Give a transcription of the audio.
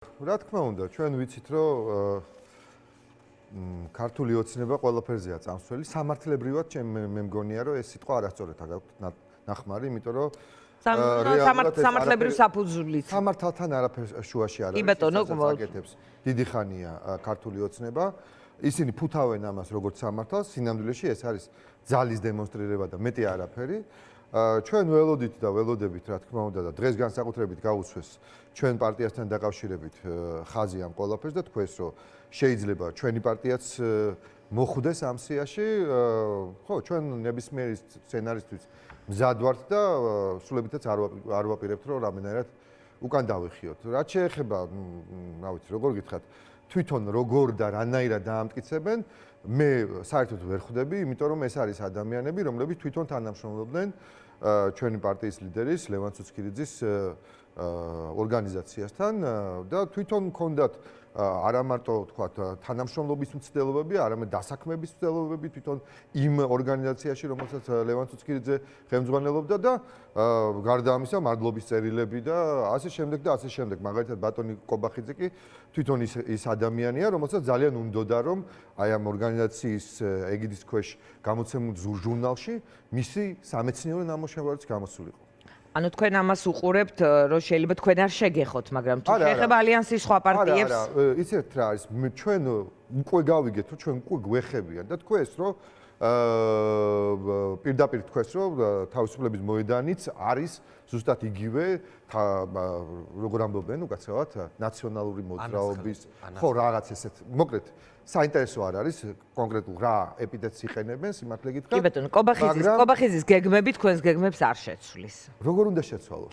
რა თქმა უნდა, ჩვენ ვიცით, რომ ქართული ოცნება ყველაფერზეა წამსვლელი. სამართლებრივად მე მგონია, რომ ეს სიტყვა არასწორად აქვს ნახმარი, იმიტომ რომ სამართლებრივ საფუძვლით. სამართალთან არაფერ შუაში არ არის. კი ბატონო, გაკეთებს დიდი ხანია ქართული ოცნება. ისინი ფუთავენ ამას როგორც სამართალს, სინამდვილეში ეს არის ძალის დემონსტრირება და მეტი არაფერი. ჩვენ ველოდით და ველოდებით, რა თქმა უნდა, და დღეს განსაკუთრებით გაუცეს ჩვენ პარტიასთან დაკავშირებით ხაზი ამ ყველაფერს და თქვენს, რომ შეიძლება ჩვენი პარტიაც მოხვდეს ამ სიაში. ხო, ჩვენ ნებისმიერი სცენარისთვის მზად ვართ და სულებითაც არ ვაპირებთ, რომ რამენერად უკან დავიხიოთ. რაც შეეხება, რა ვიცი, როგორ გითხრათ, თვითონ როგორ და რანაირად დაამტკიცებენ, მე საერთოდ ვერ ხვდები, იმიტომ რომ ეს არის ადამიანები, რომლებიც თვითონ თანამშრომლობდნენ ჩვენი პარტიის ლიდერის ლევან ცუცქირიძის ორგანიზაციასთან და თვითონ ჰქონდათ არა მარტო თქვათ თანამშრომლობის მცდელობები, არამედ დასაქმების მცდელობები თვითონ იმ ორგანიზაციაში, რომელსაც ლევან ცუცქირიძე ხელმძღვანელობდა და გარდა ამისა მადლობის წერილები და ასე შემდეგ და ასე შემდეგ. მაგალითად ბატონი კობახიძე კი თვითონ ის ადამიანია, რომელსაც ძალიან უნდოდა რომ აი ამ ორგანიზაციის ეგიდის ქვეშ გამოცემულ ჟურნალში მისი სამეცნიერო ნამუშევარიც გამოსულიყო. ანუ თქვენ ამას უყურებთ, რომ შეიძლება თქვენ არ შეგეხოთ, მაგრამ თუ შეეხება ალიანსის სხვა პარტიებს? არა, იცით რა არის, ჩვენ უკვე გავიგეთ, რომ ჩვენ უკვე გვეხებიან და თქვენს, რომ პირდაპირ თქვენს, რომ თავისუფლების მოედანიც არის ზუსტად იგივე, როგორ ამბობენ უკაცრავად, ნაციონალური მოძრაობის, ხო, რაღაც ესეთ, მოკლედ, საინტერესო არ არის კონკრეტულ რა ეპიტეტს იყენებენ, სიმართლე გითხრათ. კი ბატონო, კობახიძის გეგმები თქვენს გეგმებს არ შეცვლის. როგორ უნდა შეცვალოს?